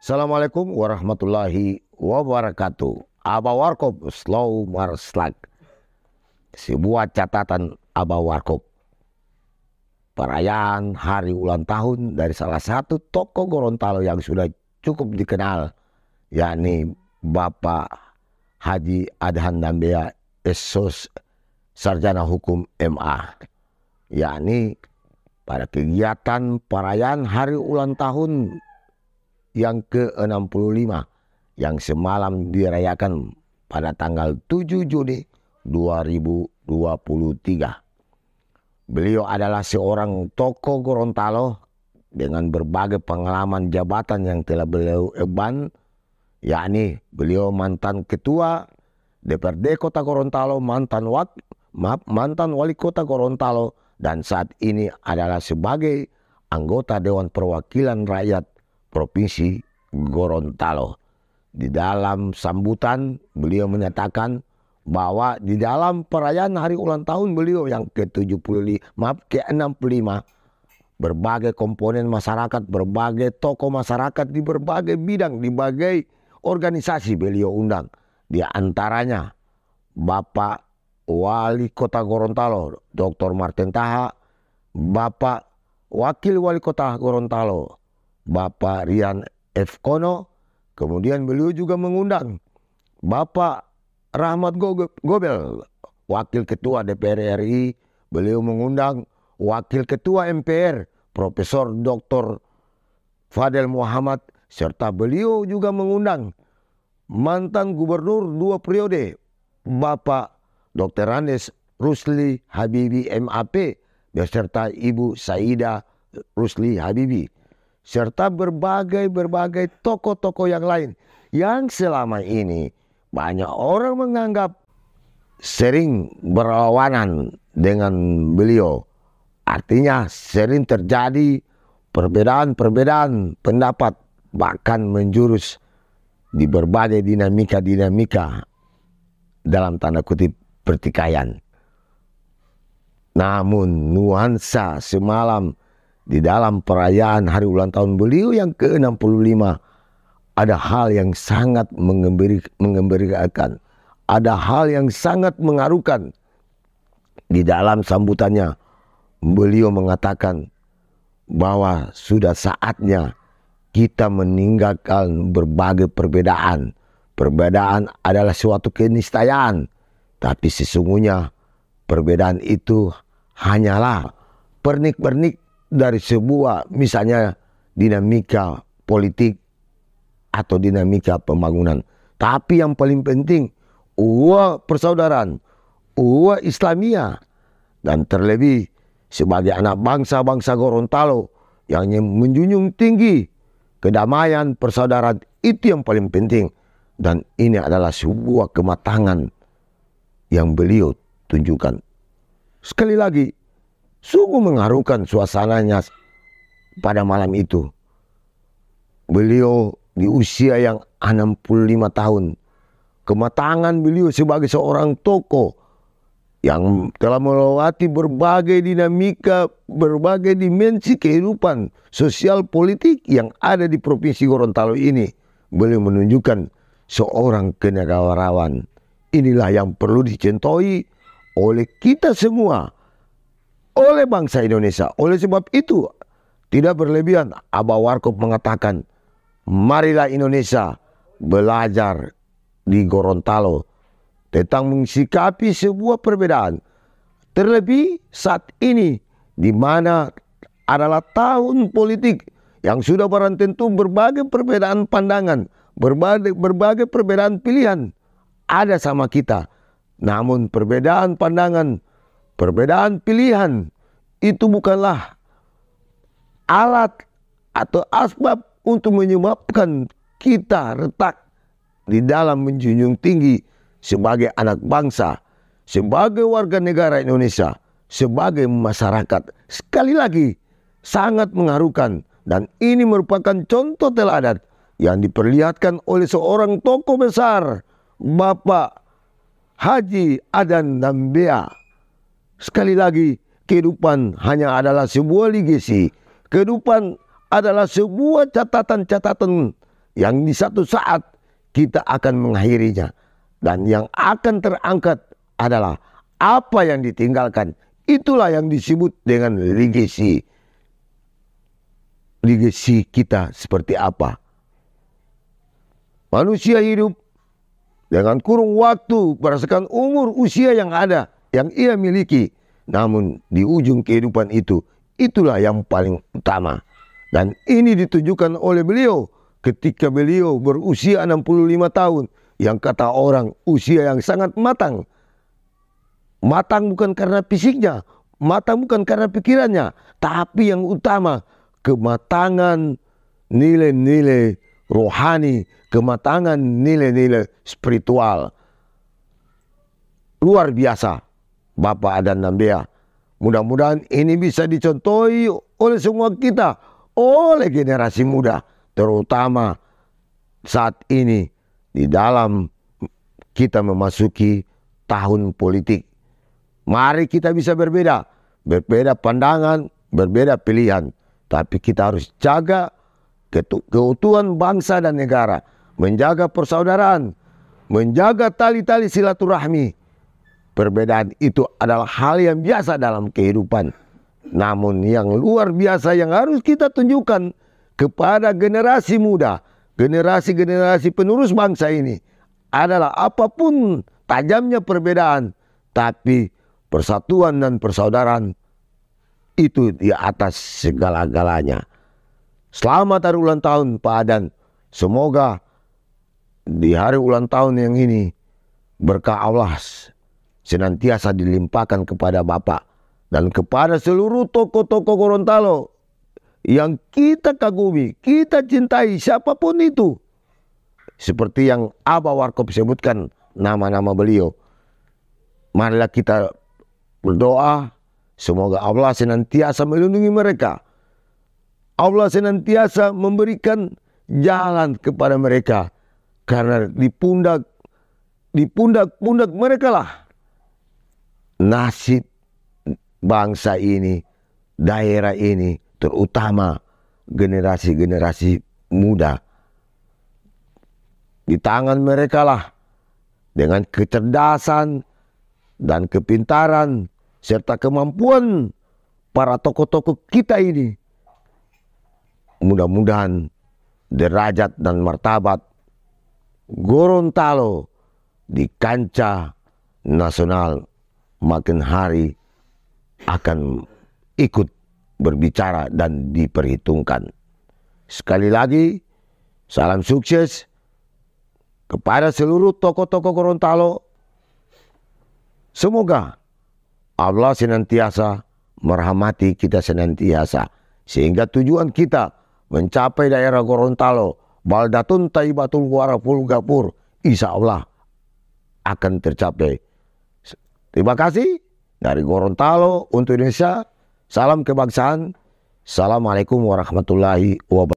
Assalamualaikum warahmatullahi wabarakatuh. Abah Warkop Slow Marslag. Sebuah catatan Abah Warkop. Perayaan hari ulang tahun dari salah satu tokoh Gorontalo yang sudah cukup dikenal, yakni Bapak Haji Adhan Dambea Esos Sarjana Hukum MA, yakni pada kegiatan perayaan hari ulang tahun yang ke-65 yang semalam dirayakan pada tanggal 7 Juni 2023. Beliau adalah seorang tokoh Gorontalo dengan berbagai pengalaman jabatan yang telah beliau emban, yakni beliau mantan ketua DPRD Kota Gorontalo, mantan wali kota Gorontalo, dan saat ini adalah sebagai anggota Dewan Perwakilan Rakyat Provinsi Gorontalo. Di dalam sambutan beliau menyatakan bahwa di dalam perayaan hari ulang tahun beliau yang ke-65, berbagai komponen masyarakat, berbagai tokoh masyarakat di berbagai bidang, di berbagai organisasi beliau undang. Di antaranya Bapak Wali Kota Gorontalo Dr. Martin Taha, Bapak Wakil Wali Kota Gorontalo Bapak Rian F. Kono. Kemudian beliau juga mengundang Bapak Rahmat Gobel, Wakil Ketua DPR RI. Beliau mengundang Wakil Ketua MPR Profesor Dr. Fadel Muhammad, serta beliau juga mengundang mantan Gubernur 2 periode Bapak Dr. Andes Rusli Habibi MAP beserta Ibu Saida Rusli Habibi, serta berbagai tokoh-tokoh yang lain yang selama ini banyak orang menganggap sering berlawanan dengan beliau. Artinya sering terjadi perbedaan pendapat, bahkan menjurus di berbagai dinamika dalam tanda kutip pertikaian. Namun nuansa semalam di dalam perayaan hari ulang tahun beliau yang ke-65 ada hal yang sangat mengembirakan, ada hal yang sangat mengharukan. Di dalam sambutannya beliau mengatakan bahwa sudah saatnya kita meninggalkan berbagai perbedaan. Perbedaan adalah suatu keniscayaan, tapi sesungguhnya perbedaan itu hanyalah pernik-pernik dari sebuah misalnya dinamika politik atau dinamika pembangunan. Tapi yang paling penting uhuah persaudaraan, uhuah Islamiyah, dan terlebih sebagai anak bangsa Gorontalo yang menjunjung tinggi kedamaian, persaudaraan, itu yang paling penting. Dan ini adalah sebuah kematangan yang beliau tunjukkan. Sekali lagi, sungguh mengharukan suasananya pada malam itu. Beliau di usia yang 65 tahun. Kematangan beliau sebagai seorang tokoh yang telah melewati berbagai dinamika, berbagai dimensi kehidupan sosial politik yang ada di Provinsi Gorontalo ini. Beliau menunjukkan seorang kenegarawan. Inilah yang perlu dicontohi oleh kita semua, oleh bangsa Indonesia. Oleh sebab itu, tidak berlebihan Abah Warkop mengatakan, marilah Indonesia belajar di Gorontalo tentang mensikapi sebuah perbedaan. Terlebih saat ini, di mana adalah tahun politik yang sudah barang tentu berbagai perbedaan pandangan, berbagai perbedaan pilihan ada sama kita. Namun perbedaan pandangan, perbedaan pilihan itu bukanlah alat atau asbab untuk menyebabkan kita retak di dalam menjunjung tinggi sebagai anak bangsa, sebagai warga negara Indonesia, sebagai masyarakat. Sekali lagi, sangat mengharukan, dan ini merupakan contoh teladan yang diperlihatkan oleh seorang tokoh besar, Bapak Haji Adhan Dambea. Sekali lagi, kehidupan hanya adalah sebuah legasi. Kehidupan adalah sebuah catatan-catatan yang di satu saat kita akan mengakhirinya. Dan yang akan terangkat adalah apa yang ditinggalkan. Itulah yang disebut dengan legacy. Legacy kita seperti apa? Manusia hidup dengan kurung waktu berdasarkan umur usia yang ada, yang ia miliki. Namun di ujung kehidupan itu, itulah yang paling utama. Dan ini ditujukan oleh beliau ketika beliau berusia 65 tahun. Yang kata orang usia yang sangat matang. Matang bukan karena fisiknya, matang bukan karena pikirannya, tapi yang utama kematangan nilai-nilai rohani, kematangan nilai-nilai spiritual. Luar biasa Bapak Adan dan Bea. Mudah-mudahan ini bisa dicontohi oleh semua kita, oleh generasi muda, terutama saat ini di dalam kita memasuki tahun politik. Mari kita bisa berbeda pandangan, berbeda pilihan, tapi kita harus jaga keutuhan bangsa dan negara, menjaga persaudaraan, menjaga tali-tali silaturahmi. Perbedaan itu adalah hal yang biasa dalam kehidupan. Namun yang luar biasa yang harus kita tunjukkan kepada generasi muda, generasi-generasi penerus bangsa ini adalah apapun tajamnya perbedaan, tapi persatuan dan persaudaraan itu di atas segala-galanya. Selamat hari ulang tahun Pak Adan. Semoga di hari ulang tahun yang ini berkah Allah senantiasa dilimpahkan kepada Bapak dan kepada seluruh tokoh-tokoh Gorontalo yang kita kagumi, kita cintai, siapapun itu. Seperti yang Abah Warkop sebutkan nama-nama beliau. Marilah kita berdoa, semoga Allah senantiasa melindungi mereka. Allah senantiasa memberikan jalan kepada mereka. Karena di pundak-pundak mereka lah nasib bangsa ini, daerah ini, terutama generasi-generasi muda. Di tangan mereka lah dengan kecerdasan dan kepintaran serta kemampuan para tokoh-tokoh kita ini. Mudah-mudahan derajat dan martabat Gorontalo di kancah nasional makin hari akan ikut berbicara dan diperhitungkan. Sekali lagi, salam sukses kepada seluruh tokoh-tokoh Gorontalo. Semoga Allah senantiasa merahmati kita senantiasa, sehingga tujuan kita mencapai daerah Gorontalo, Baldatun Taibatul Waraful Gapur, insya Allah akan tercapai. Terima kasih dari Gorontalo untuk Indonesia. Salam kebangsaan. Assalamualaikum warahmatullahi wabarakatuh.